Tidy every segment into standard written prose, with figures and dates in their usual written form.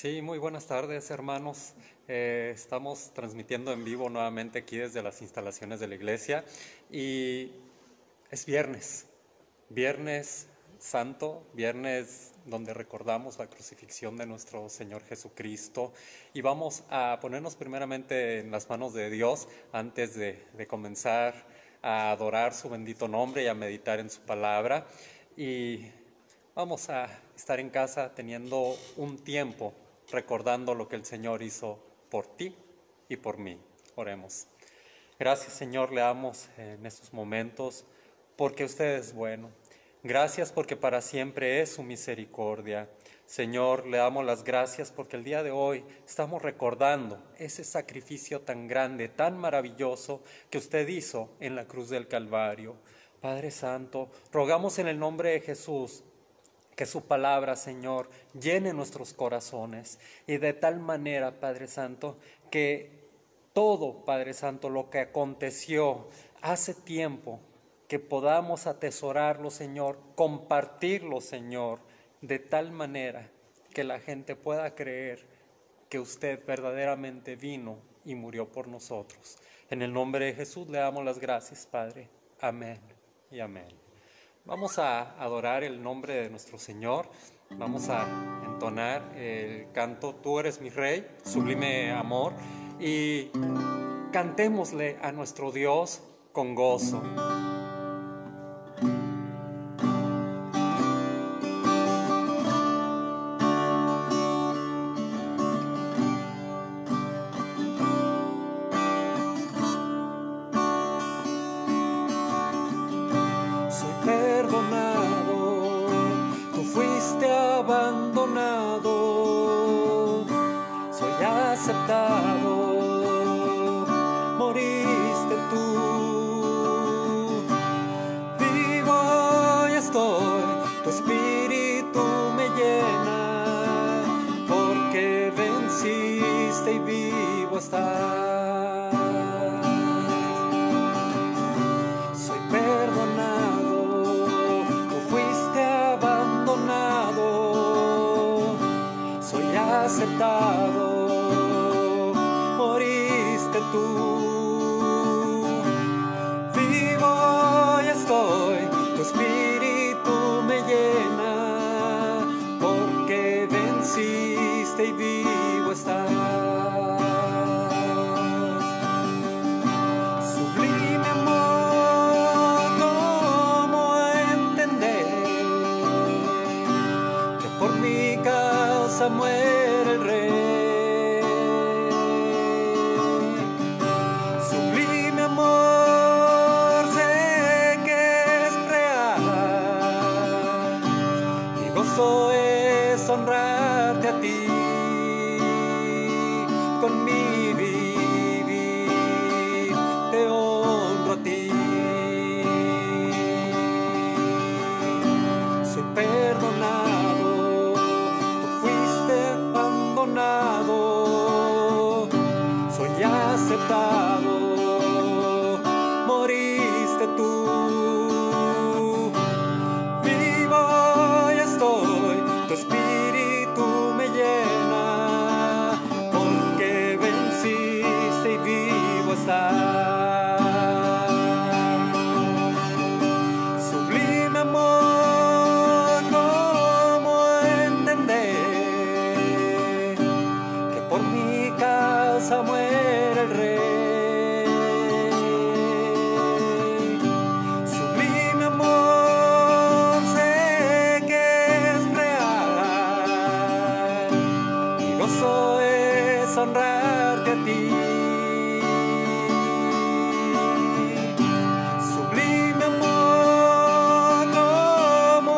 Sí, muy buenas tardes, hermanos. Estamos transmitiendo en vivo nuevamente aquí desde las instalaciones de la iglesia y es viernes, viernes santo, viernes donde recordamos la crucifixión de nuestro Señor Jesucristo y vamos a ponernos primeramente en las manos de Dios antes de comenzar a adorar su bendito nombre y a meditar en su palabra. Y vamos a estar en casa teniendo un tiempo recordando lo que el Señor hizo por ti y por mí. Oremos. Gracias, Señor, le damos en estos momentos porque usted es bueno. Gracias porque para siempre es su misericordia. Señor, le damos las gracias porque el día de hoy estamos recordando ese sacrificio tan grande, tan maravilloso que usted hizo en la cruz del Calvario. Padre Santo, rogamos en el nombre de Jesús que su palabra, Señor, llene nuestros corazones y de tal manera, Padre Santo, que todo, Padre Santo, lo que aconteció hace tiempo, que podamos atesorarlo, Señor, compartirlo, Señor, de tal manera que la gente pueda creer que usted verdaderamente vino y murió por nosotros. En el nombre de Jesús le damos las gracias, Padre. Amén y amén. Vamos a adorar el nombre de nuestro Señor. Vamos a entonar el canto Tú eres mi Rey, sublime amor, y cantémosle a nuestro Dios con gozo. Soy perdonado, tú fuiste abandonado, soy aceptado, moriste tú. Vivo y estoy, tu espíritu me llena, porque venciste y vivo estás. Soy perdonado, tú fuiste abandonado, soy aceptado, moriste tú. Vivo y estoy, tu espíritu me llena, porque venciste y vivo estás. Sublime amor, ¿cómo entender que por mi causa muere el Rey? Sublime amor, sé que es real, mi gozo es honrarte a ti, con mi vivir te honro a ti. Soy perdonado, tú fuiste abandonado, soy aceptado, moriste tú. Vivo y estoy, tu espíritu me llena, porque venciste y vivo estás. Sublime amor, ¿cómo entender que por mi causa muere el Rey? Sublime amor, sé que es real, mi gozo es honrarte a ti. Sublime amor, ¿cómo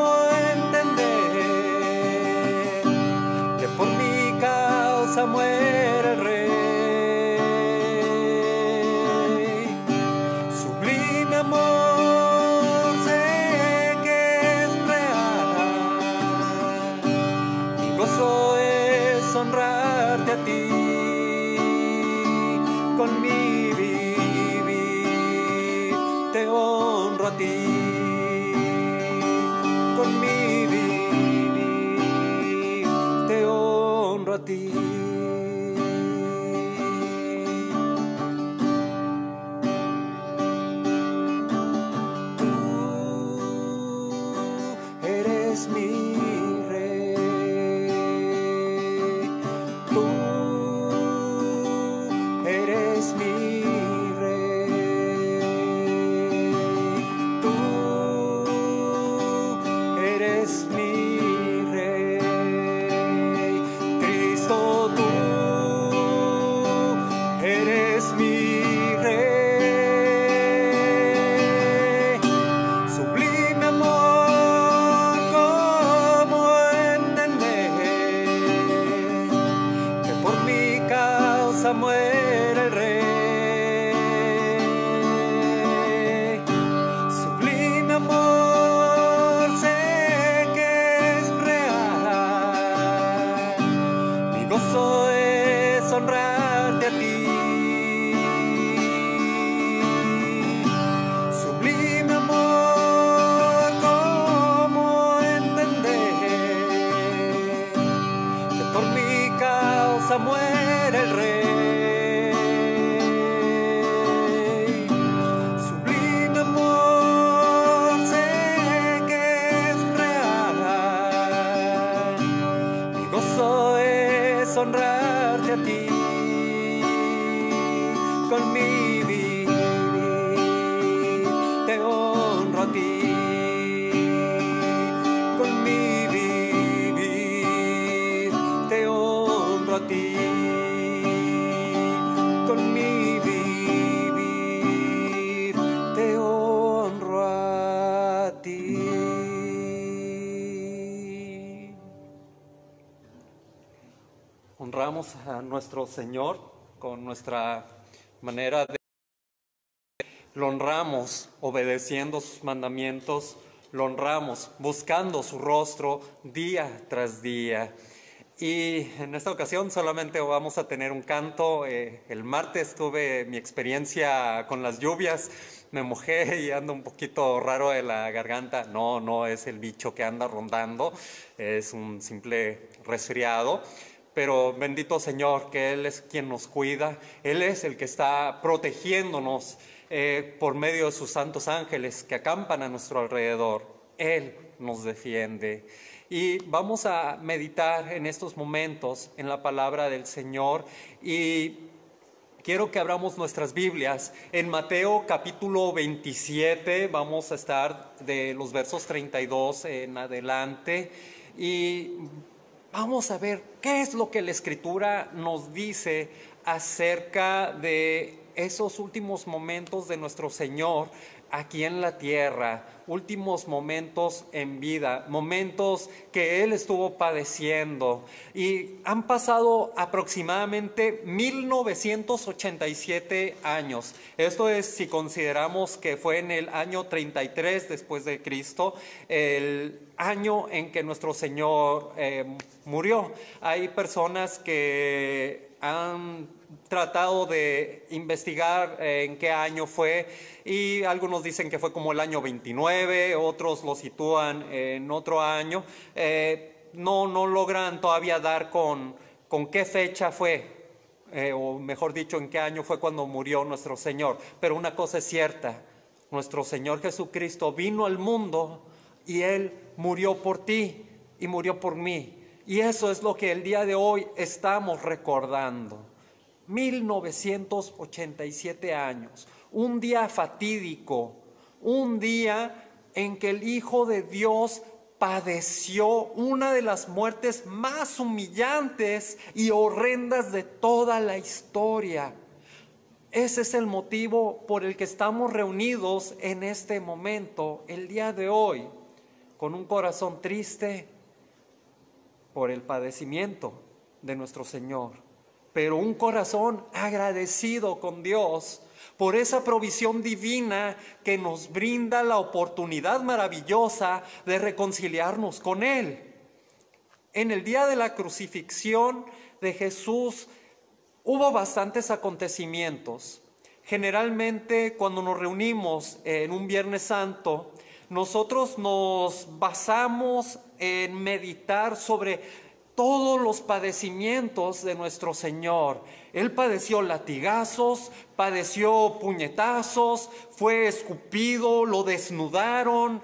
entender que por mi causa muere el Rey? Sublime amor, sé que es real, mi gozo es honrarte a ti, con mi vivir te honro a ti, con mi vivir te honro honro a ti. Tú eres mi rey. Tú eres mi rey. Tú eres mi rey. Cristo, tú eres mi rey. Sublime amor, cómo entender que por mi causa muere el rey. Sublime amor, sé que es real. Mi gozo es honrarte a ti. Sublime amor, cómo entender que por mi causa muere el rey. Sublime amor, sé que es real. Mi gozo es honrarte a ti. Con mi vivir te honro a ti. Con mi vivir te honro a ti. Con mi vivir te honro a ti. Honramos a nuestro Señor con nuestra manera de... Lo honramos obedeciendo sus mandamientos, lo honramos buscando su rostro día tras día. Y en esta ocasión solamente vamos a tener un canto. El martes tuve mi experiencia con las lluvias, me mojé y ando un poquito raro de la garganta. No es el bicho que anda rondando, es un simple resfriado. Pero bendito Señor, que Él es quien nos cuida, Él es el que está protegiéndonos por medio de sus santos ángeles que acampan a nuestro alrededor. Él nos defiende. Y vamos a meditar en estos momentos en la palabra del Señor, y quiero que abramos nuestras Biblias en Mateo capítulo 27, vamos a estar de los versos 32 en adelante, y vamos a ver qué es lo que la Escritura nos dice acerca de esos últimos momentos de nuestro Señor aquí en la tierra, últimos momentos en vida, momentos que Él estuvo padeciendo. Y han pasado aproximadamente 1987 años. Esto es, si consideramos que fue en el año 33 después de Cristo, el año en que nuestro Señor murió. Hay personas que han tratado de investigar en qué año fue, y algunos dicen que fue como el año 29, otros lo sitúan en otro año. No logran todavía dar con qué fecha fue, o mejor dicho, en qué año fue cuando murió nuestro Señor. Pero una cosa es cierta: nuestro Señor Jesucristo vino al mundo y Él murió por ti y murió por mí. Y eso es lo que el día de hoy estamos recordando. 1987 años, un día fatídico, un día en que el Hijo de Dios padeció una de las muertes más humillantes y horrendas de toda la historia. Ese es el motivo por el que estamos reunidos en este momento, el día de hoy, con un corazón triste por el padecimiento de nuestro Señor, pero un corazón agradecido con Dios por esa provisión divina que nos brinda la oportunidad maravillosa de reconciliarnos con Él. En el día de la crucifixión de Jesús hubo bastantes acontecimientos. Generalmente, cuando nos reunimos en un Viernes Santo, nosotros nos basamos en meditar sobre todos los padecimientos de nuestro Señor. Él padeció latigazos, padeció puñetazos, fue escupido, lo desnudaron,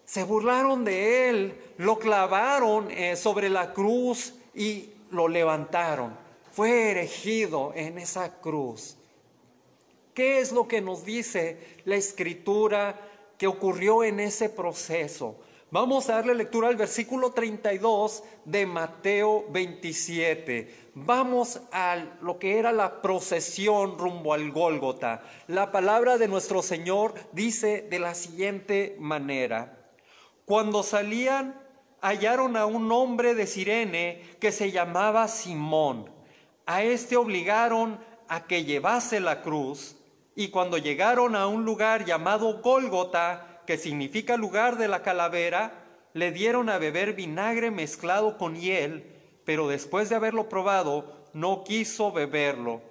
se burlaron de Él, lo clavaron sobre la cruz y lo levantaron. Fue erigido en esa cruz. ¿Qué es lo que nos dice la Escritura que ocurrió en ese proceso? Vamos a darle lectura al versículo 32 de Mateo 27. Vamos a lo que era la procesión rumbo al Gólgota. La palabra de nuestro Señor dice de la siguiente manera: cuando salían, hallaron a un hombre de Cirene que se llamaba Simón. A este obligaron a que llevase la cruz, y cuando llegaron a un lugar llamado Gólgota, que significa lugar de la calavera, le dieron a beber vinagre mezclado con hiel, pero después de haberlo probado, no quiso beberlo.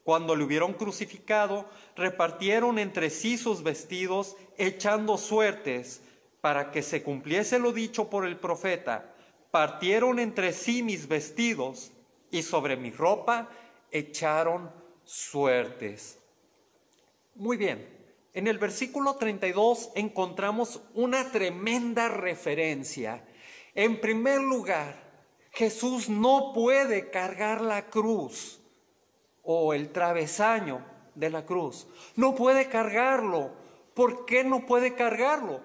Cuando le hubieron crucificado, repartieron entre sí sus vestidos, echando suertes, para que se cumpliese lo dicho por el profeta: partieron entre sí mis vestidos, y sobre mi ropa echaron suertes. Muy bien. En el versículo 32 encontramos una tremenda referencia. En primer lugar, Jesús no puede cargar la cruz o el travesaño de la cruz. No puede cargarlo. ¿Por qué no puede cargarlo?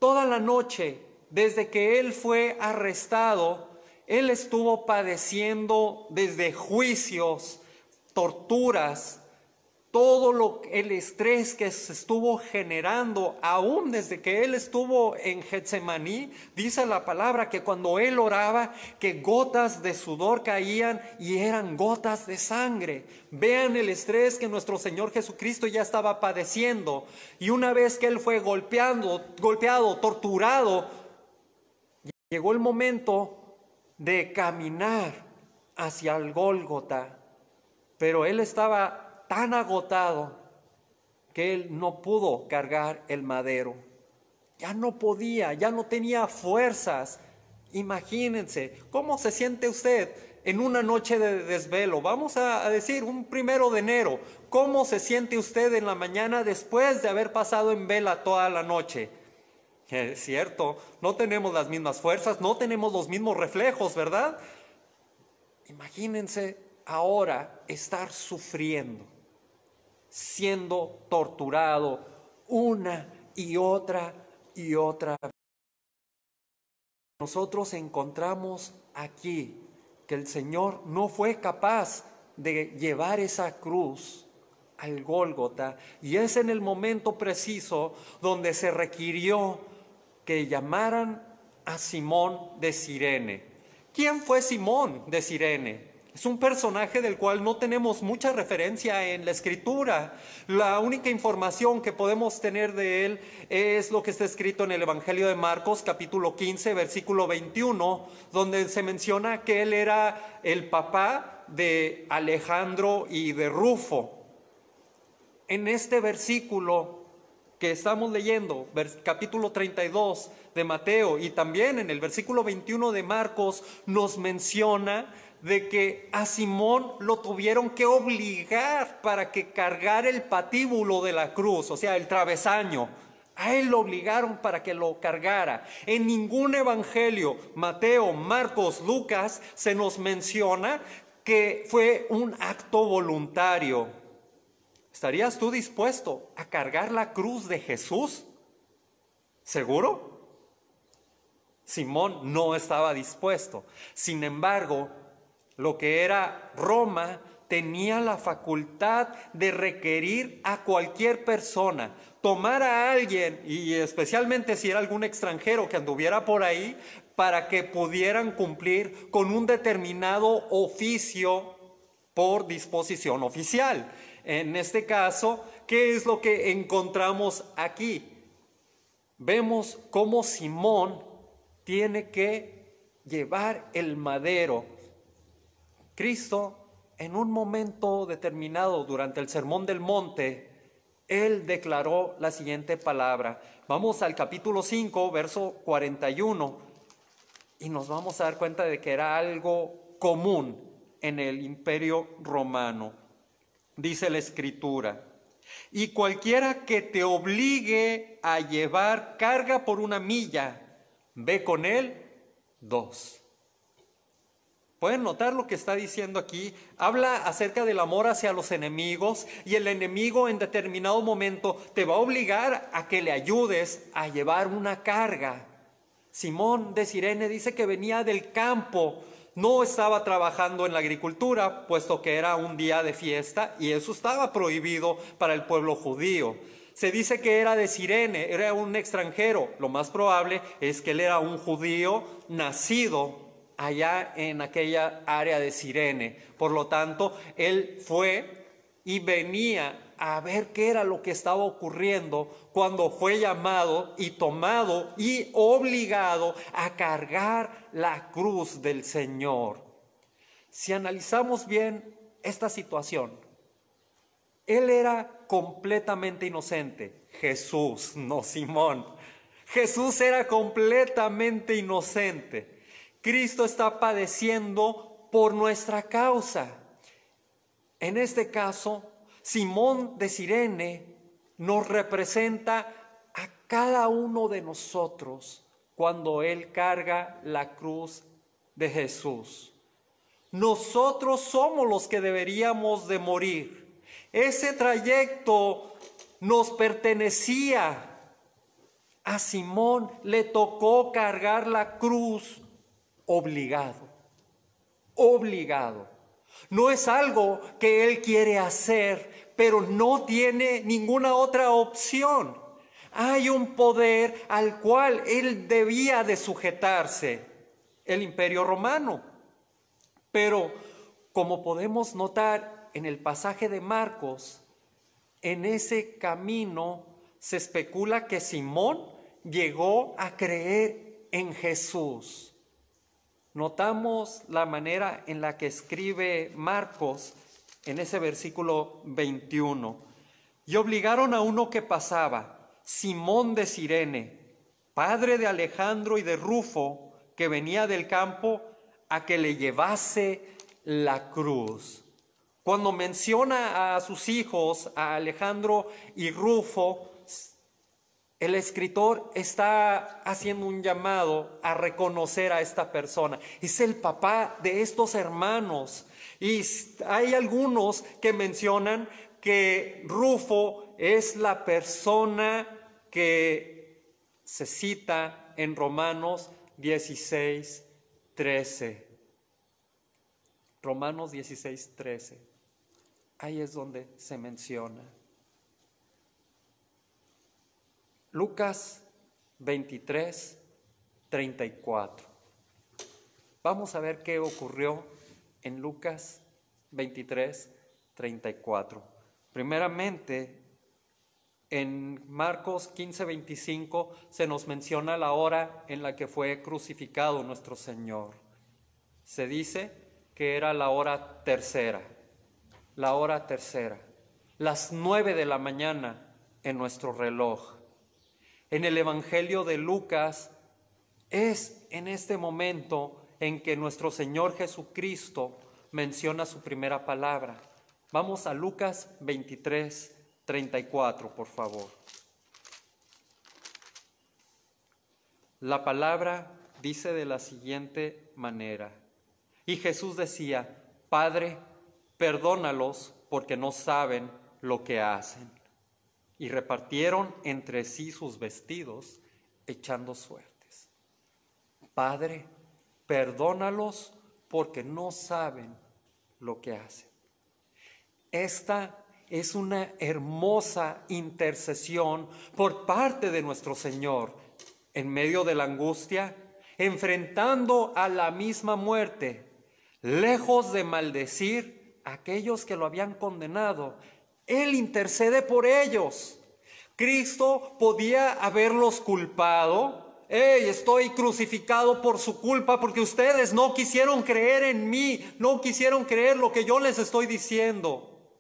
Toda la noche, desde que Él fue arrestado, Él estuvo padeciendo desde juicios, torturas, todo el estrés que se estuvo generando, aún desde que Él estuvo en Getsemaní. Dice la palabra que cuando Él oraba, que gotas de sudor caían y eran gotas de sangre. Vean el estrés que nuestro Señor Jesucristo ya estaba padeciendo. Y una vez que Él fue golpeado, torturado, llegó el momento de caminar hacia el Gólgota. Pero Él estaba tan agotado que Él no pudo cargar el madero. Ya no podía, ya no tenía fuerzas. Imagínense, ¿cómo se siente usted en una noche de desvelo? Vamos a decir, un 1 de enero. ¿Cómo se siente usted en la mañana después de haber pasado en vela toda la noche? Es cierto, no tenemos las mismas fuerzas, no tenemos los mismos reflejos, ¿verdad? Imagínense ahora estar sufriendo, siendo torturado una y otra vez. Nosotros encontramos aquí que el Señor no fue capaz de llevar esa cruz al Gólgota, y es en el momento preciso donde se requirió que llamaran a Simón de Cirene. ¿Quién fue Simón de Cirene? Es un personaje del cual no tenemos mucha referencia en la Escritura. La única información que podemos tener de él es lo que está escrito en el Evangelio de Marcos, capítulo 15, versículo 21, donde se menciona que él era el papá de Alejandro y de Rufo. En este versículo que estamos leyendo, capítulo 32 de Mateo, y también en el versículo 21 de Marcos, nos menciona de que a Simón lo tuvieron que obligar para que cargara el patíbulo de la cruz, o sea, el travesaño. A él lo obligaron para que lo cargara. En ningún evangelio, Mateo, Marcos, Lucas, se nos menciona que fue un acto voluntario. ¿Estarías tú dispuesto a cargar la cruz de Jesús? ¿Seguro? Simón no estaba dispuesto. Sin embargo, lo que era Roma tenía la facultad de requerir a cualquier persona, tomar a alguien, y especialmente si era algún extranjero que anduviera por ahí, para que pudieran cumplir con un determinado oficio por disposición oficial. En este caso, ¿qué es lo que encontramos aquí? Vemos cómo Simón tiene que llevar el madero. Cristo, en un momento determinado durante el Sermón del Monte, Él declaró la siguiente palabra. Vamos al capítulo 5, verso 41. Y nos vamos a dar cuenta de que era algo común en el Imperio Romano. Dice la Escritura: y cualquiera que te obligue a llevar carga por 1 milla, ve con él 2. ¿Pueden notar lo que está diciendo aquí? Habla acerca del amor hacia los enemigos, y el enemigo en determinado momento te va a obligar a que le ayudes a llevar una carga. Simón de Cirene dice que venía del campo, no estaba trabajando en la agricultura, puesto que era un día de fiesta y eso estaba prohibido para el pueblo judío. Se dice que era de Cirene, era un extranjero. Lo más probable es que él era un judío nacido allá en aquella área de Cirene. Por lo tanto, él fue y venía a ver qué era lo que estaba ocurriendo cuando fue llamado y tomado y obligado a cargar la cruz del Señor. Si analizamos bien esta situación, él era completamente inocente. Jesús, no Simón. Jesús era completamente inocente. Cristo está padeciendo por nuestra causa. En este caso, Simón de Cirene nos representa a cada uno de nosotros cuando él carga la cruz de Jesús. Nosotros somos los que deberíamos de morir. Ese trayecto nos pertenecía. A Simón le tocó cargar la cruz obligado. No es algo que él quiere hacer, pero no tiene ninguna otra opción. Hay un poder al cual él debía de sujetarse, el Imperio Romano. Pero como podemos notar en el pasaje de Marcos, en ese camino se especula que Simón llegó a creer en Jesús. Notamos la manera en la que escribe Marcos en ese versículo 21. Y obligaron a uno que pasaba, Simón de Cirene, padre de Alejandro y de Rufo, que venía del campo, a que le llevase la cruz. Cuando menciona a sus hijos, a Alejandro y Rufo, el escritor está haciendo un llamado a reconocer a esta persona. Es el papá de estos hermanos. Y hay algunos que mencionan que Rufo es la persona que se cita en Romanos 16:13. Romanos 16:13. Ahí es donde se menciona. Lucas 23:34. Vamos a ver qué ocurrió en Lucas 23:34. Primeramente, en Marcos 15:25 se nos menciona la hora en la que fue crucificado nuestro Señor. Se dice que era la hora tercera, las 9 de la mañana en nuestro reloj. En el Evangelio de Lucas es en este momento en que nuestro Señor Jesucristo menciona su primera palabra. Vamos a Lucas 23:34, por favor. La palabra dice de la siguiente manera: y Jesús decía, Padre, perdónalos porque no saben lo que hacen. Y repartieron entre sí sus vestidos, echando suertes. Padre, perdónalos porque no saben lo que hacen. Esta es una hermosa intercesión por parte de nuestro Señor en medio de la angustia, enfrentando a la misma muerte, lejos de maldecir a aquellos que lo habían condenado. Él intercede por ellos. Cristo podía haberlos culpado. Estoy crucificado por su culpa porque ustedes no quisieron creer en mí, no quisieron creer lo que yo les estoy diciendo.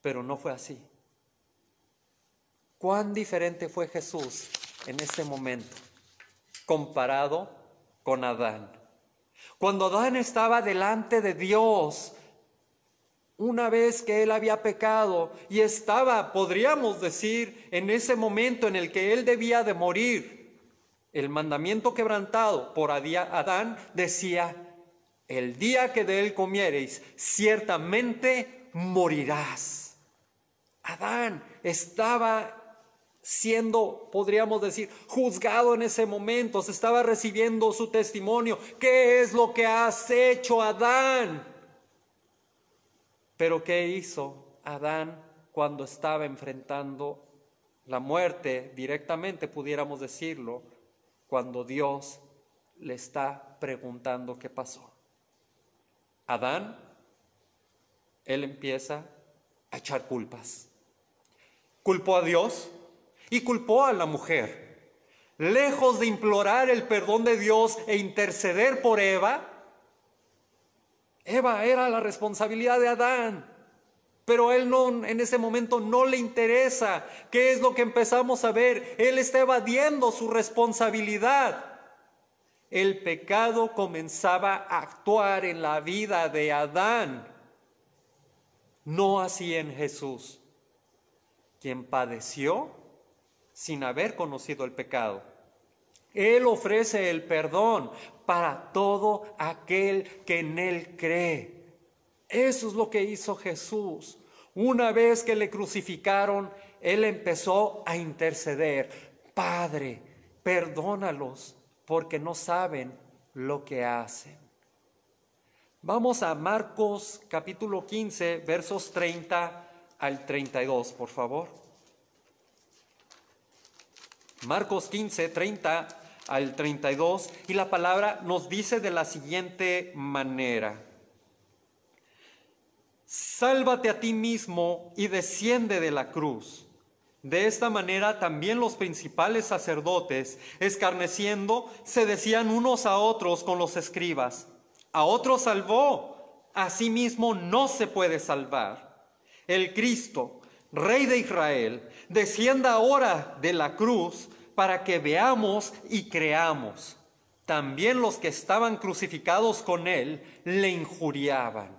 Pero no fue así. ¿Cuán diferente fue Jesús en este momento comparado con Adán. Cuando Adán estaba delante de Dios, una vez que él había pecado y estaba, podríamos decir, en ese momento en el que él debía de morir, el mandamiento quebrantado por Adán decía: el día que de él comiereis, ciertamente morirás. Adán estaba siendo, podríamos decir, juzgado en ese momento, se estaba recibiendo su testimonio. ¿Qué es lo que has hecho, Adán? Pero ¿qué hizo Adán cuando estaba enfrentando la muerte directamente, pudiéramos decirlo, cuando Dios le está preguntando qué pasó? Adán, él empieza a echar culpas. Culpó a Dios y culpó a la mujer. Lejos de implorar el perdón de Dios e interceder por Eva era la responsabilidad de Adán. Pero él no, en ese momento no le interesa. ¿Qué es lo que empezamos a ver? Él está evadiendo su responsabilidad. El pecado comenzaba a actuar en la vida de Adán. No así en Jesús, quien padeció sin haber conocido el pecado. Él ofrece el perdón para todo aquel que en Él cree. Eso es lo que hizo Jesús. Una vez que le crucificaron, Él empezó a interceder. Padre, perdónalos, porque no saben lo que hacen. Vamos a Marcos capítulo 15, versos 30 al 32, por favor. Marcos 15, 30 al 32, y la palabra nos dice de la siguiente manera: sálvate a ti mismo y desciende de la cruz. De esta manera también los principales sacerdotes, escarneciendo, se decían unos a otros con los escribas: a otro salvó, a sí mismo no se puede salvar. El Cristo, Rey de Israel, descienda ahora de la cruz para que veamos y creamos. También los que estaban crucificados con él le injuriaban.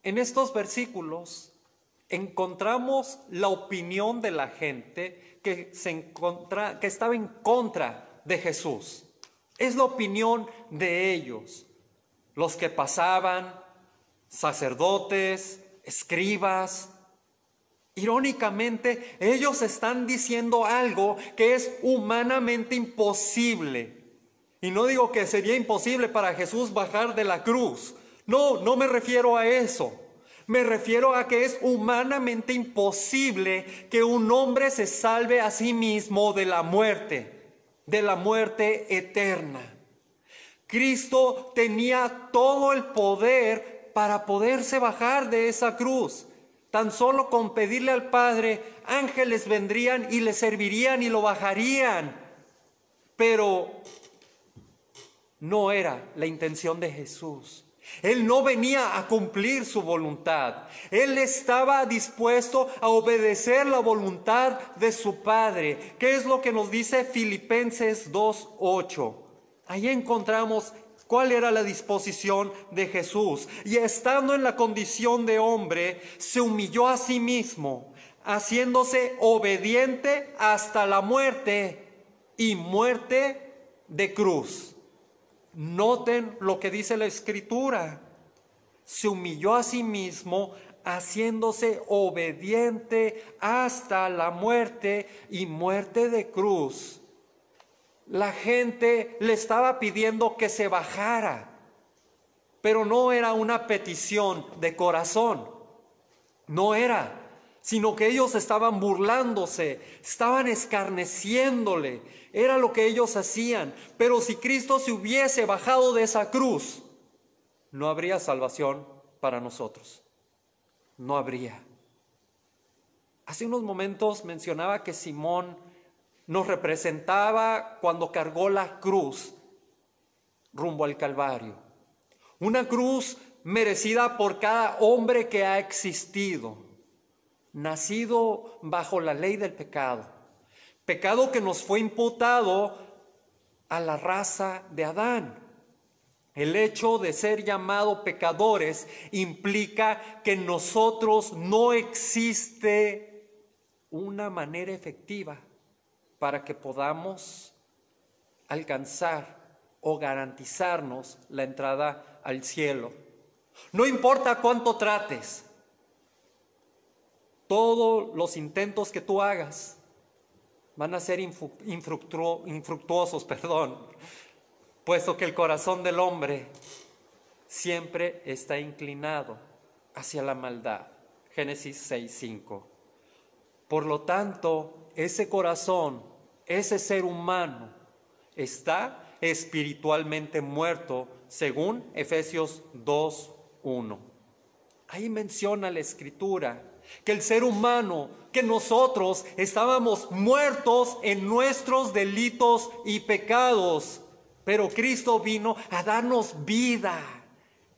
En estos versículos encontramos la opinión de la gente que estaba en contra de Jesús. Es la opinión de ellos, los que pasaban, sacerdotes, escribas. Irónicamente, ellos están diciendo algo que es humanamente imposible. Y no digo que sería imposible para Jesús bajar de la cruz. No me refiero a eso. Me refiero a que es humanamente imposible que un hombre se salve a sí mismo de la muerte eterna. Cristo tenía todo el poder para poderse bajar de esa cruz. Tan solo con pedirle al Padre, ángeles vendrían y le servirían y lo bajarían. Pero no era la intención de Jesús. Él no venía a cumplir su voluntad. Él estaba dispuesto a obedecer la voluntad de su Padre. ¿Qué es lo que nos dice Filipenses 2:8? Ahí encontramos cuál era la disposición de Jesús. Y estando en la condición de hombre, se humilló a sí mismo, haciéndose obediente hasta la muerte y muerte de cruz. Noten lo que dice la Escritura. Se humilló a sí mismo, haciéndose obediente hasta la muerte y muerte de cruz. La gente le estaba pidiendo que se bajara, pero no era una petición de corazón. No era, sino que ellos estaban burlándose, estaban escarneciéndole. Era lo que ellos hacían. Pero si Cristo se hubiese bajado de esa cruz, no habría salvación para nosotros. No habría. Hace unos momentos mencionaba que Simón nos representaba cuando cargó la cruz rumbo al Calvario. Una cruz merecida por cada hombre que ha existido, nacido bajo la ley del pecado. Pecado que nos fue imputado a la raza de Adán. El hecho de ser llamado pecadores implica que en nosotros no existe una manera efectiva para que podamos alcanzar o garantizarnos la entrada al cielo. No importa cuánto trates, todos los intentos que tú hagas van a ser infructuosos, puesto que el corazón del hombre siempre está inclinado hacia la maldad. Génesis 6:5. Por lo tanto, ese corazón, ese ser humano, está espiritualmente muerto, según Efesios 2:1. Ahí menciona la Escritura que el ser humano, que nosotros estábamos muertos en nuestros delitos y pecados, pero Cristo vino a darnos vida.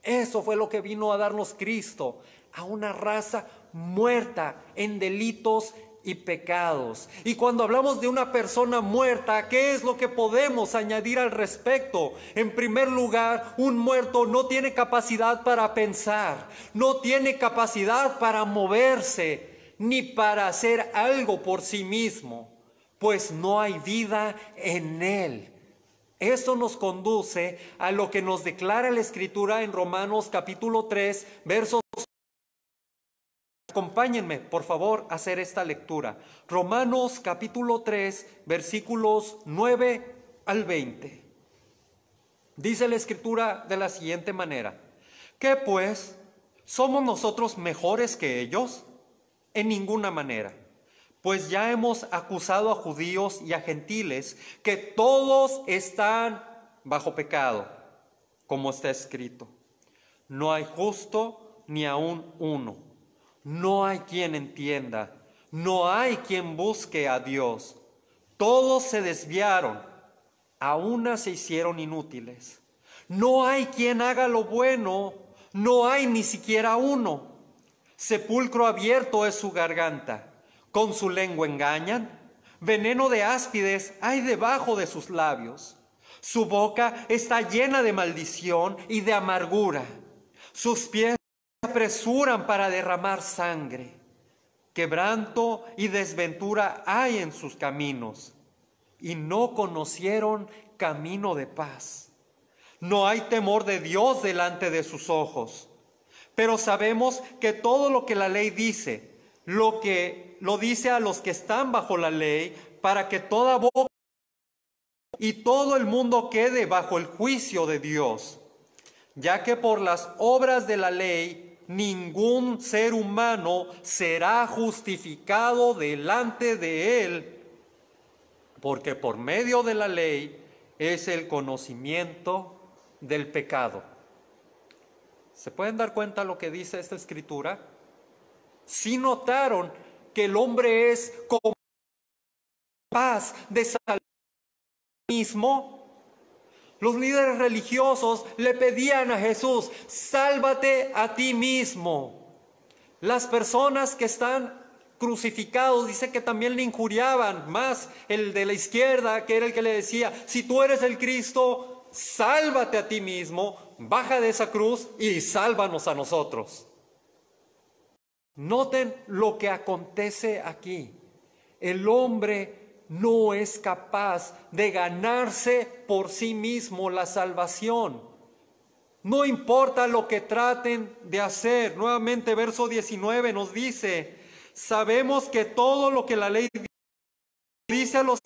Eso fue lo que vino a darnos Cristo, a una raza muerta en delitos y pecados. Y cuando hablamos de una persona muerta, ¿qué es lo que podemos añadir al respecto? En primer lugar, un muerto no tiene capacidad para pensar, no tiene capacidad para moverse, ni para hacer algo por sí mismo, pues no hay vida en él. Esto nos conduce a lo que nos declara la Escritura en Romanos capítulo 3, versos. Acompáñenme, por favor, a hacer esta lectura. Romanos capítulo 3, versículos 9 al 20. Dice la Escritura de la siguiente manera: ¿qué pues? ¿Somos nosotros mejores que ellos? En ninguna manera. Pues ya hemos acusado a judíos y a gentiles que todos están bajo pecado, como está escrito: no hay justo ni aun uno, no hay quien entienda, no hay quien busque a Dios. Todos se desviaron, a una se hicieron inútiles. No hay quien haga lo bueno, no hay ni siquiera uno. Sepulcro abierto es su garganta. Con su lengua engañan, veneno de áspides hay debajo de sus labios. Su boca está llena de maldición y de amargura. Sus pies se apresuran para derramar sangre. Quebranto y desventura hay en sus caminos, y no conocieron camino de paz. No hay temor de Dios delante de sus ojos. Pero sabemos que todo lo que la ley dice, lo dice a los que están bajo la ley, para que toda boca y todo el mundo quede bajo el juicio de Dios, ya que por las obras de la ley ningún ser humano será justificado delante de él, porque por medio de la ley es el conocimiento del pecado. ¿Se pueden dar cuenta lo que dice esta Escritura? Si notaron que el hombre es capaz de salvar a sí mismo. Los líderes religiosos le pedían a Jesús: sálvate a ti mismo. Las personas que están crucificados, dice que también le injuriaban, más el de la izquierda, que era el que le decía: si tú eres el Cristo, sálvate a ti mismo, baja de esa cruz y sálvanos a nosotros. Noten lo que acontece aquí. El hombre no es capaz de ganarse por sí mismo la salvación. No importa lo que traten de hacer. Nuevamente, verso 19 nos dice: sabemos que todo lo que la ley dice a los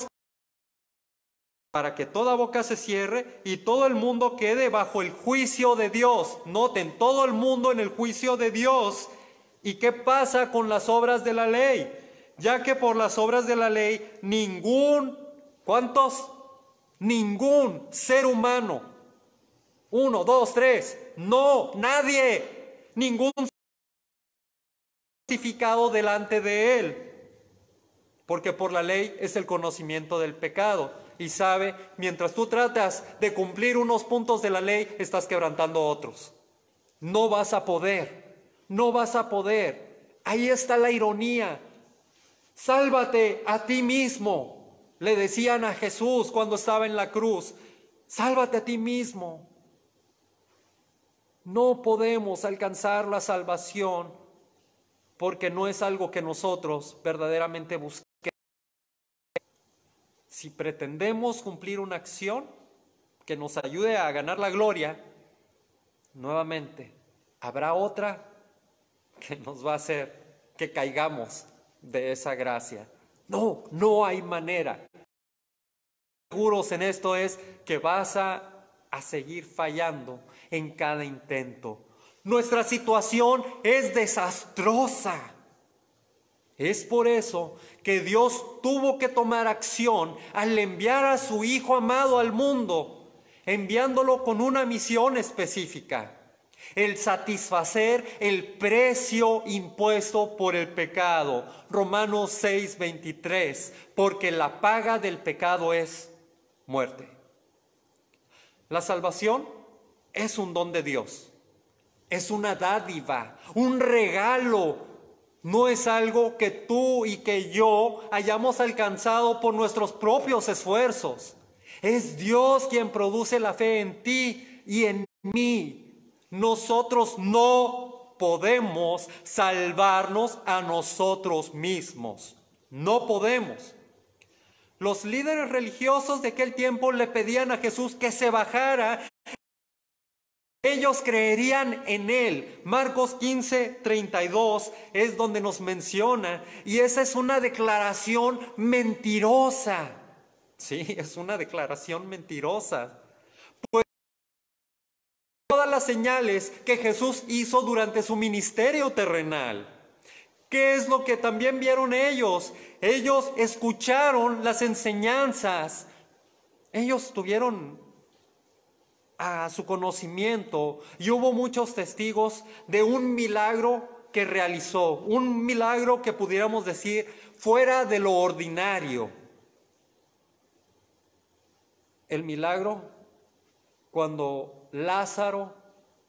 para que toda boca se cierre y todo el mundo quede bajo el juicio de Dios. Noten, todo el mundo en el juicio de Dios. ¿Y qué pasa con las obras de la ley? Ya que por las obras de la ley ¿cuántos? Ningún ser humano. 1, 2, 3. No, nadie. Ningún justificado delante de él. Porque por la ley es el conocimiento del pecado. Y sabe, mientras tú tratas de cumplir unos puntos de la ley, estás quebrantando otros. No vas a poder. No vas a poder. Ahí está la ironía. Sálvate a ti mismo. Le decían a Jesús cuando estaba en la cruz, sálvate a ti mismo. No podemos alcanzar la salvación porque no es algo que nosotros verdaderamente busquemos. Si pretendemos cumplir una acción que nos ayude a ganar la gloria, nuevamente habrá otra que nos va a hacer que caigamos de esa gracia. No hay manera. Seguros en esto es que vas a seguir fallando en cada intento. Nuestra situación es desastrosa. Es por eso que Dios tuvo que tomar acción al enviar a su Hijo amado al mundo, enviándolo con una misión específica: el satisfacer el precio impuesto por el pecado. Romanos 6:23, porque la paga del pecado es muerte. La salvación es un don de Dios, es una dádiva, un regalo. No es algo que tú y que yo hayamos alcanzado por nuestros propios esfuerzos. Es Dios quien produce la fe en ti y en mí. Nosotros no podemos salvarnos a nosotros mismos. No podemos. Los líderes religiosos de aquel tiempo le pedían a Jesús que se bajara. Ellos creerían en Él. Marcos 15:32 es donde nos menciona, y esa es una declaración mentirosa. Sí, es una declaración mentirosa. Pues todas las señales que Jesús hizo durante su ministerio terrenal. ¿Qué es lo que también vieron ellos? Ellos escucharon las enseñanzas. Ellos tuvieron a su conocimiento y hubo muchos testigos de un milagro que realizó, un milagro que pudiéramos decir fuera de lo ordinario. El milagro cuando Lázaro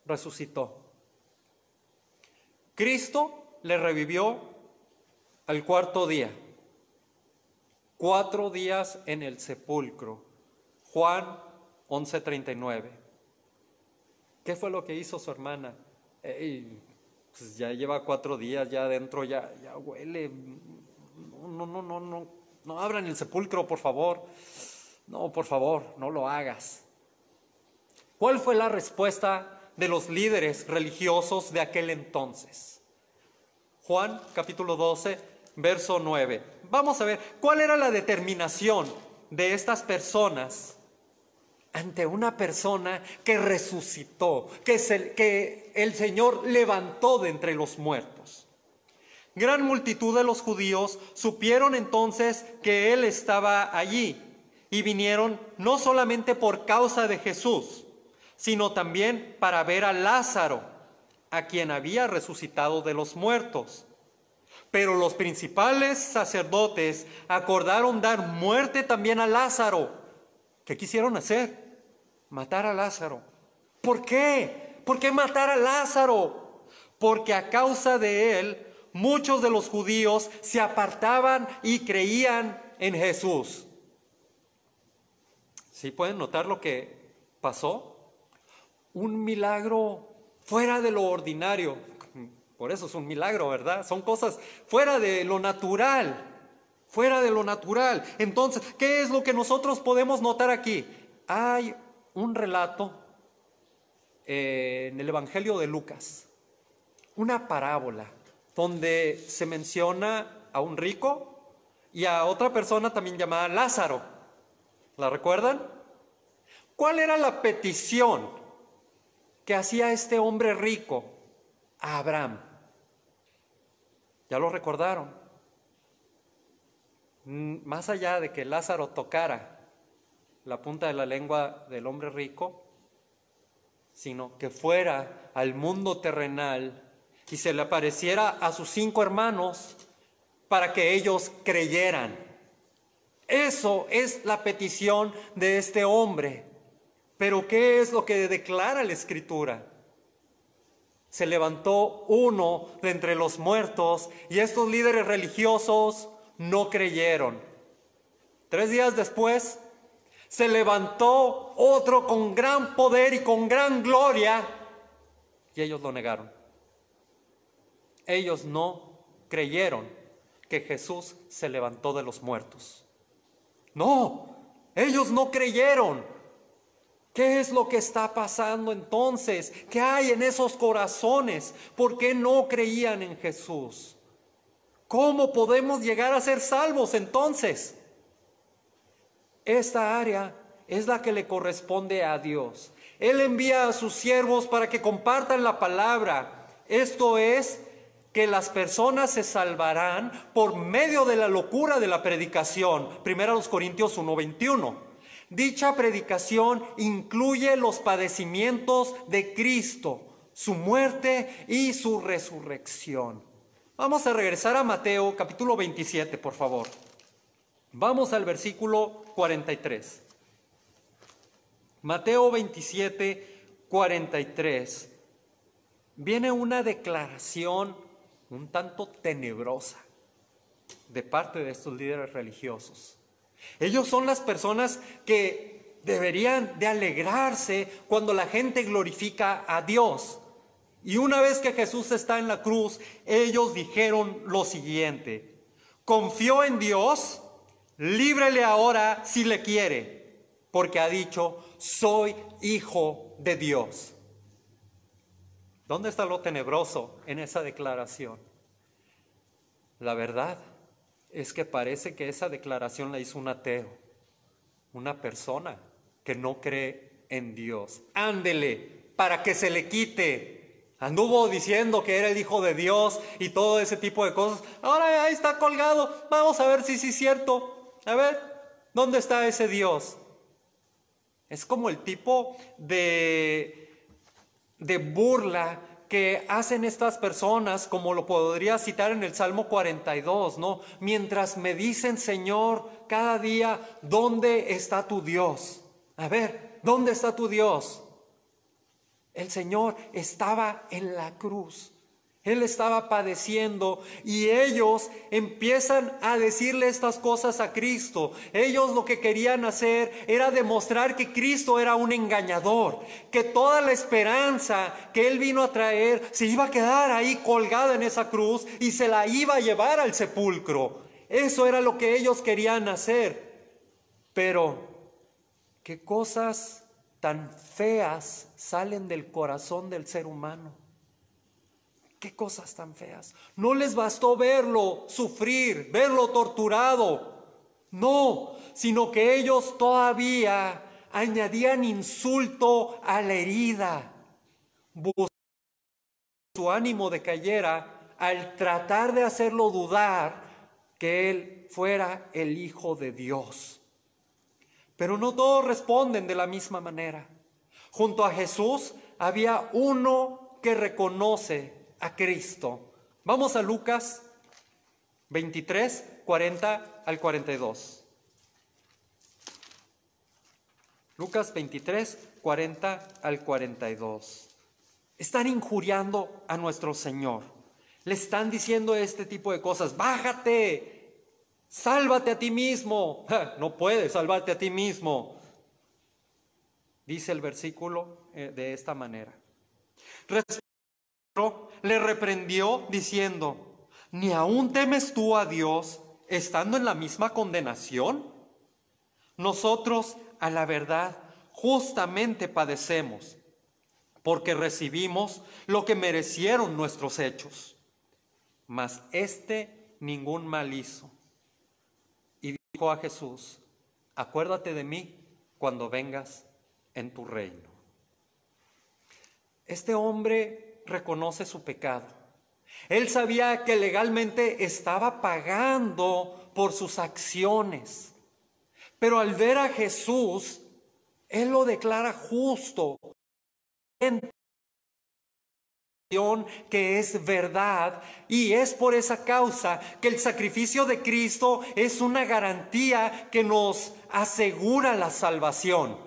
resucitó. Cristo le revivió al cuarto día. 4 días en el sepulcro. Juan 11:39. ¿Qué fue lo que hizo su hermana? Pues ya lleva 4 días, ya adentro ya huele. No abran el sepulcro, por favor. No, por favor, no lo hagas. ¿Cuál fue la respuesta de los líderes religiosos de aquel entonces? Juan capítulo 12, verso 9. Vamos a ver cuál era la determinación de estas personas ante una persona que resucitó, que el Señor levantó de entre los muertos. Gran multitud de los judíos supieron entonces que Él estaba allí y vinieron no solamente por causa de Jesús, sino también para ver a Lázaro, a quien había resucitado de los muertos. Pero los principales sacerdotes acordaron dar muerte también a Lázaro. ¿Qué quisieron hacer? Matar a Lázaro. ¿Por qué? ¿Por qué matar a Lázaro? Porque a causa de él, muchos de los judíos se apartaban y creían en Jesús. ¿Sí pueden notar lo que pasó? Un milagro fuera de lo ordinario. Por eso es un milagro, ¿verdad? Son cosas fuera de lo natural. Fuera de lo natural. Entonces, ¿qué es lo que nosotros podemos notar aquí? Hay un relato en el Evangelio de Lucas, una parábola, donde se menciona a un rico y a otra persona también llamada Lázaro. ¿La recuerdan? ¿Cuál era la petición que hacía este hombre rico a Abraham? ¿Ya lo recordaron? Más allá de que Lázaro tocara la punta de la lengua del hombre rico, sino que fuera al mundo terrenal y se le apareciera a sus 5 hermanos para que ellos creyeran. Eso es la petición de este hombre. Pero ¿qué es lo que declara la Escritura? Se levantó uno de entre los muertos y estos líderes religiosos no creyeron. 3 días después, se levantó otro con gran poder y con gran gloria, y ellos lo negaron. Ellos no creyeron que Jesús se levantó de los muertos. No, ellos no creyeron. ¿Qué es lo que está pasando entonces? ¿Qué hay en esos corazones? ¿Por qué no creían en Jesús? ¿Cómo podemos llegar a ser salvos entonces? Esta área es la que le corresponde a Dios. Él envía a sus siervos para que compartan la palabra. Esto es, que las personas se salvarán por medio de la locura de la predicación. 1 Corintios 1:21. Dicha predicación incluye los padecimientos de Cristo, su muerte y su resurrección. Vamos a regresar a Mateo capítulo 27, por favor. Vamos al versículo 43. Mateo 27, 43. Viene una declaración un tanto tenebrosa de parte de estos líderes religiosos. Ellos son las personas que deberían de alegrarse cuando la gente glorifica a Dios. Y una vez que Jesús está en la cruz, ellos dijeron lo siguiente: confió en Dios, líbrele ahora si le quiere, porque ha dicho, soy hijo de Dios. ¿Dónde está lo tenebroso en esa declaración? La verdad es que parece que esa declaración la hizo un ateo, una persona que no cree en Dios. Ándele, para que se le quite. Anduvo diciendo que era el hijo de Dios y todo ese tipo de cosas. Ahora ahí está colgado. Vamos a ver si sí es cierto. A ver, ¿dónde está ese Dios? Es como el tipo de burla que hacen estas personas, como lo podría citar en el Salmo 42, ¿no? Mientras me dicen, Señor, cada día, ¿dónde está tu Dios? A ver, ¿dónde está tu Dios? El Señor estaba en la cruz. Él estaba padeciendo y ellos empiezan a decirle estas cosas a Cristo. Ellos lo que querían hacer era demostrar que Cristo era un engañador, que toda la esperanza que Él vino a traer se iba a quedar ahí colgada en esa cruz y se la iba a llevar al sepulcro. Eso era lo que ellos querían hacer. Pero, ¿qué cosas tan feas salen del corazón del ser humano? ¿Qué cosas tan feas? No les bastó verlo sufrir, verlo torturado. No, sino que ellos todavía añadían insulto a la herida. Buscaban que su ánimo decayera al tratar de hacerlo dudar que él fuera el Hijo de Dios. Pero no todos responden de la misma manera. Junto a Jesús había uno que reconoce a Cristo. Vamos a Lucas 23, 40 al 42. Lucas 23, 40 al 42. Están injuriando a nuestro Señor. Le están diciendo este tipo de cosas. Bájate, sálvate a ti mismo. No puedes salvarte a ti mismo. Dice el versículo de esta manera. Le reprendió diciendo, ¿ni aún temes tú a Dios estando en la misma condenación? Nosotros, a la verdad, justamente padecemos, porque recibimos lo que merecieron nuestros hechos. Mas ningún mal hizo. Y dijo a Jesús, acuérdate de mí cuando vengas en tu reino. Este hombre reconoce su pecado. Él sabía que legalmente estaba pagando por sus acciones. Pero al ver a Jesús, Él lo declara justo. Que es verdad, y es por esa causa que el sacrificio de Cristo es una garantía que nos asegura la salvación.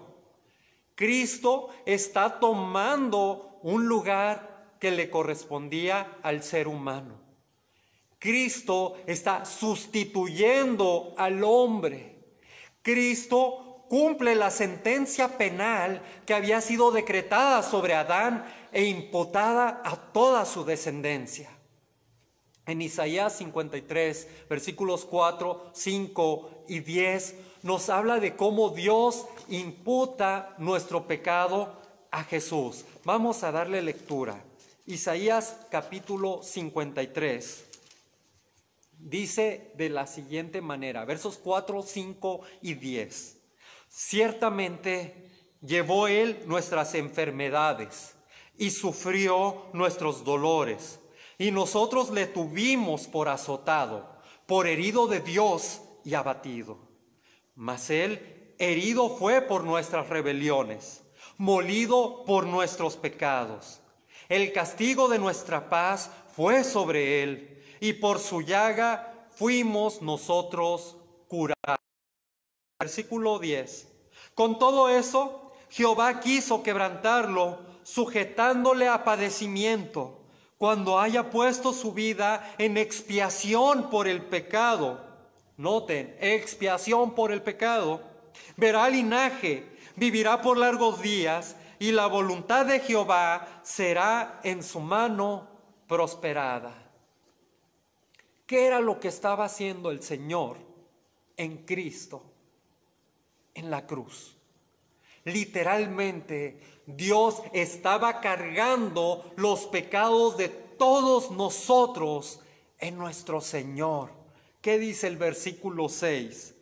Cristo está tomando un lugar que le correspondía al ser humano. Cristo está sustituyendo al hombre. Cristo cumple la sentencia penal que había sido decretada sobre Adán e imputada a toda su descendencia. En Isaías 53, versículos 4, 5 y 10, nos habla de cómo Dios imputa nuestro pecado a Jesús. Vamos a darle lectura. Isaías capítulo 53 dice de la siguiente manera, versos 4, 5 y 10. Ciertamente llevó él nuestras enfermedades y sufrió nuestros dolores, y nosotros le tuvimos por azotado, por herido de Dios y abatido. Mas él herido fue por nuestras rebeliones, molido por nuestros pecados. El castigo de nuestra paz fue sobre él, y por su llaga fuimos nosotros curados. Versículo 10. Con todo eso, Jehová quiso quebrantarlo, sujetándole a padecimiento, cuando haya puesto su vida en expiación por el pecado. Noten, expiación por el pecado. Verá linaje, vivirá por largos días, y la voluntad de Jehová será en su mano prosperada. ¿Qué era lo que estaba haciendo el Señor en Cristo, en la cruz? Literalmente, Dios estaba cargando los pecados de todos nosotros en nuestro Señor. ¿Qué dice el versículo 6?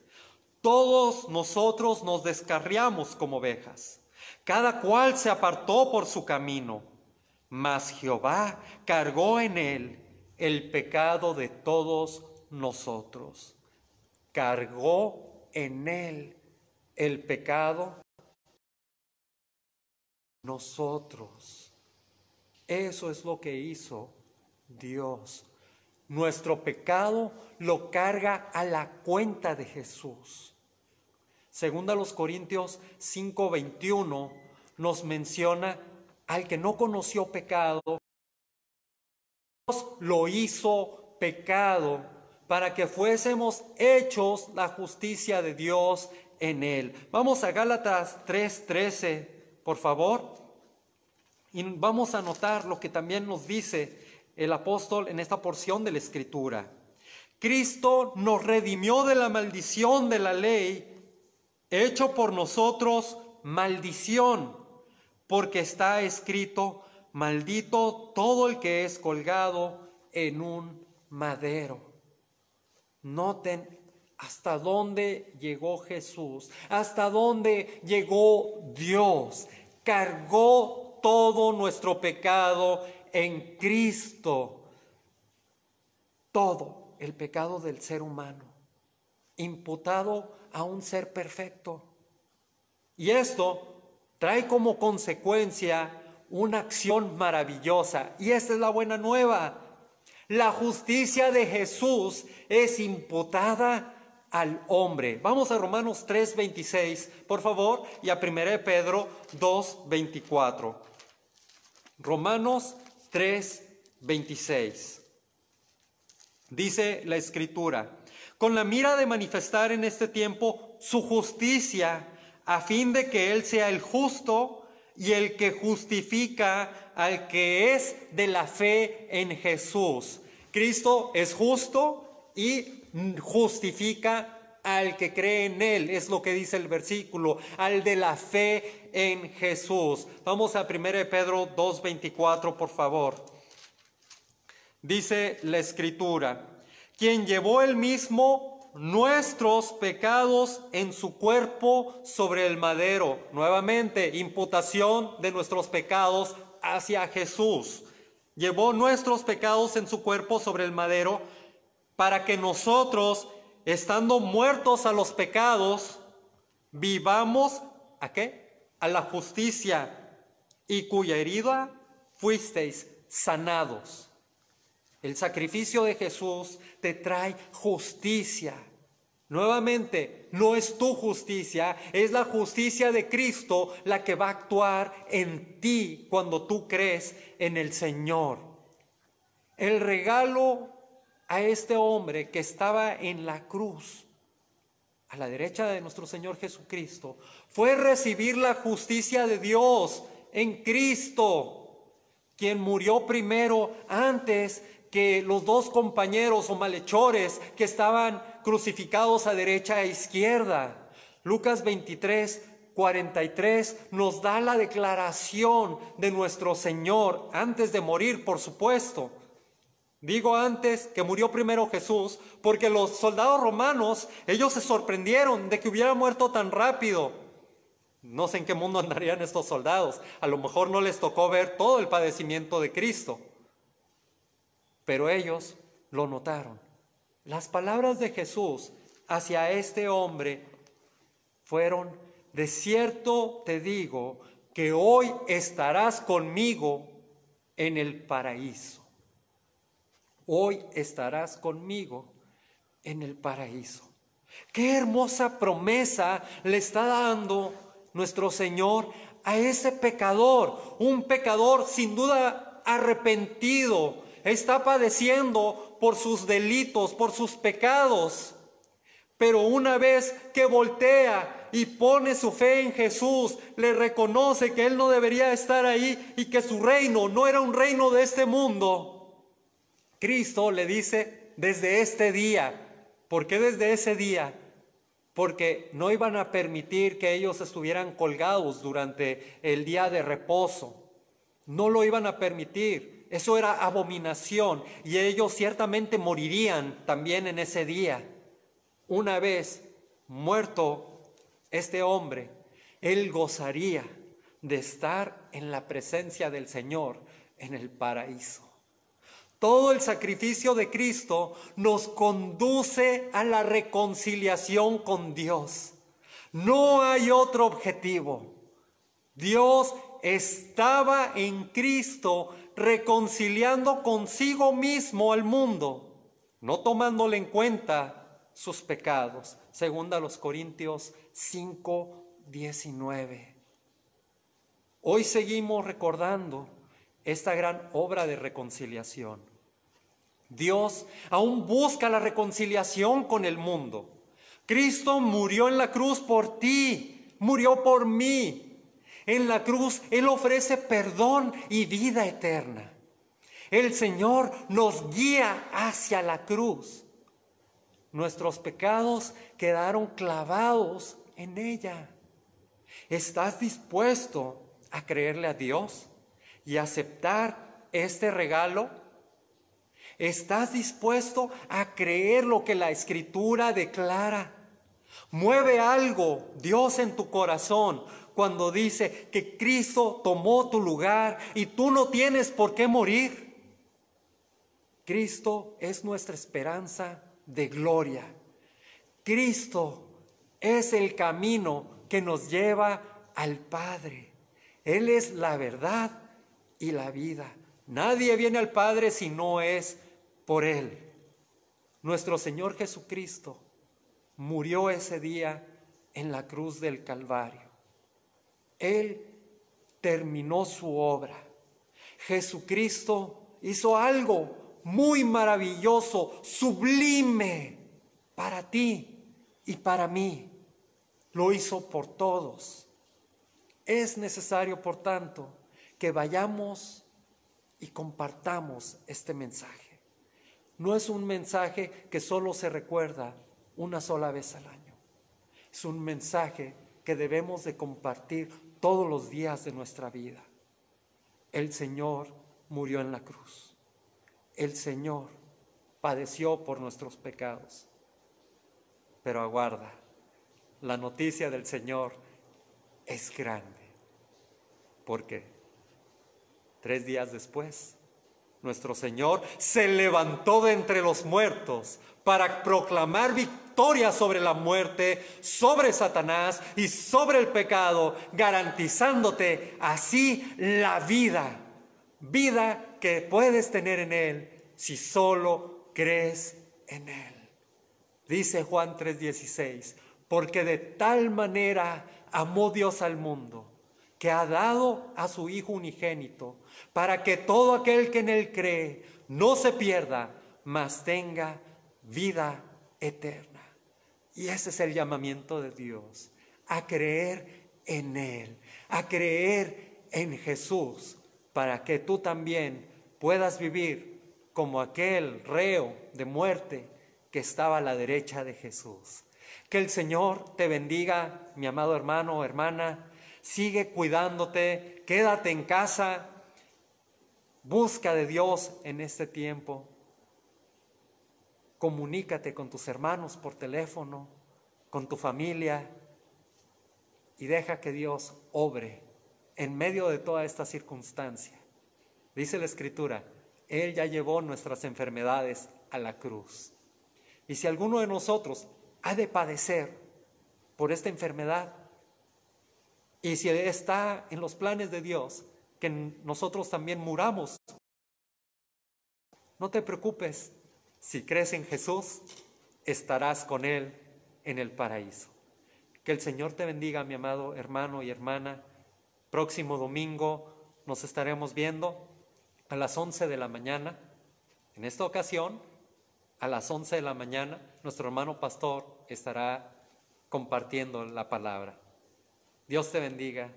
Todos nosotros nos descarriamos como ovejas, cada cual se apartó por su camino, mas Jehová cargó en él el pecado de todos nosotros. Cargó en él el pecado de nosotros. Eso es lo que hizo Dios. Nuestro pecado lo carga a la cuenta de Jesús. Segunda a los Corintios 5:21 nos menciona al que no conoció pecado, Dios lo hizo pecado para que fuésemos hechos la justicia de Dios en él. Vamos a Gálatas 3:13, por favor, y vamos a notar lo que también nos dice el apóstol en esta porción de la Escritura. Cristo nos redimió de la maldición de la ley, hecho por nosotros maldición, porque está escrito: maldito todo el que es colgado en un madero. Noten hasta dónde llegó Jesús, hasta dónde llegó Dios. Cargó todo nuestro pecado en Cristo. Todo el pecado del ser humano, imputado a un ser perfecto. Y esto trae como consecuencia una acción maravillosa. Y esta es la buena nueva. La justicia de Jesús es imputada al hombre. Vamos a Romanos 3:26, por favor, y a 1 Pedro 2:24. Romanos 3:26. Dice la Escritura: con la mira de manifestar en este tiempo su justicia, a fin de que Él sea el justo y el que justifica al que es de la fe en Jesús. Cristo es justo y justifica al que cree en Él, es lo que dice el versículo, al de la fe en Jesús. Vamos a 1 Pedro 2:24, por favor. Dice la Escritura: quien llevó él mismo nuestros pecados en su cuerpo sobre el madero. Nuevamente, imputación de nuestros pecados hacia Jesús. Llevó nuestros pecados en su cuerpo sobre el madero, para que nosotros, estando muertos a los pecados, vivamos, ¿a qué? A la justicia, y cuya herida fuisteis sanados. El sacrificio de Jesús te trae justicia. Nuevamente, no es tu justicia, es la justicia de Cristo la que va a actuar en ti cuando tú crees en el Señor. El regalo a este hombre que estaba en la cruz a la derecha de nuestro Señor Jesucristo, fue recibir la justicia de Dios en Cristo, quien murió primero antes que los dos compañeros o malhechores que estaban crucificados a derecha e izquierda. Lucas 23:43 nos da la declaración de nuestro Señor antes de morir, por supuesto. Digo antes que murió primero Jesús, porque los soldados romanos, ellos se sorprendieron de que hubiera muerto tan rápido. No sé en qué mundo andarían estos soldados. A lo mejor no les tocó ver todo el padecimiento de Cristo. Pero ellos lo notaron. Las palabras de Jesús hacia este hombre fueron: de cierto te digo que hoy estarás conmigo en el paraíso. Hoy estarás conmigo en el paraíso. Qué hermosa promesa le está dando nuestro Señor a ese pecador, un pecador sin duda arrepentido, está padeciendo por sus delitos, por sus pecados, pero una vez que voltea y pone su fe en Jesús, le reconoce que él no debería estar ahí y que su reino no era un reino de este mundo. Cristo le dice: desde este día. ¿Por qué desde ese día? Porque no iban a permitir que ellos estuvieran colgados durante el día de reposo. No lo iban a permitir. Eso era abominación y ellos ciertamente morirían también en ese día. Una vez muerto este hombre, él gozaría de estar en la presencia del Señor en el paraíso. Todo el sacrificio de Cristo nos conduce a la reconciliación con Dios. No hay otro objetivo. Dios estaba en Cristo reconciliando consigo mismo al mundo, no tomándole en cuenta sus pecados. Segunda a los Corintios 5:19. Hoy seguimos recordando esta gran obra de reconciliación. Dios aún busca la reconciliación con el mundo. Cristo murió en la cruz por ti, murió por mí. En la cruz Él ofrece perdón y vida eterna. El Señor nos guía hacia la cruz. Nuestros pecados quedaron clavados en ella. ¿Estás dispuesto a creerle a Dios y aceptar este regalo? ¿Estás dispuesto a creer lo que la Escritura declara? Mueve algo Dios en tu corazón cuando dice que Cristo tomó tu lugar y tú no tienes por qué morir. Cristo es nuestra esperanza de gloria. Cristo es el camino que nos lleva al Padre. Él es la verdad y la vida. Nadie viene al Padre si no es por Él. Nuestro Señor Jesucristo murió ese día en la cruz del Calvario. Él terminó su obra. Jesucristo hizo algo muy maravilloso, sublime para ti y para mí. Lo hizo por todos. Es necesario, por tanto, que vayamos y compartamos este mensaje. No es un mensaje que solo se recuerda una sola vez al año. Es un mensaje que debemos de compartir todos los días de nuestra vida. El Señor murió en la cruz. El Señor padeció por nuestros pecados. Pero aguarda, la noticia del Señor es grande. Porque 3 días después, nuestro Señor se levantó de entre los muertos para proclamar victoria sobre la muerte, sobre Satanás y sobre el pecado, garantizándote así la vida. Vida que puedes tener en Él si solo crees en Él. Dice Juan 3:16, porque de tal manera amó Dios al mundo, que ha dado a su Hijo unigénito, para que todo aquel que en Él cree no se pierda, mas tenga vida eterna. Y ese es el llamamiento de Dios, a creer en Él, a creer en Jesús, para que tú también puedas vivir como aquel reo de muerte que estaba a la derecha de Jesús. Que el Señor te bendiga, mi amado hermano o hermana. Sigue cuidándote, quédate en casa, busca de Dios en este tiempo. Comunícate con tus hermanos por teléfono, con tu familia, y deja que Dios obre en medio de toda esta circunstancia. Dice la Escritura, Él ya llevó nuestras enfermedades a la cruz. Y si alguno de nosotros ha de padecer por esta enfermedad, y si está en los planes de Dios que nosotros también muramos, no te preocupes. Si crees en Jesús, estarás con Él en el paraíso. Que el Señor te bendiga, mi amado hermano y hermana. Próximo domingo nos estaremos viendo a las 11 de la mañana. En esta ocasión, a las 11 de la mañana, nuestro hermano pastor estará compartiendo la palabra. Dios te bendiga.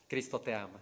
Cristo te ama.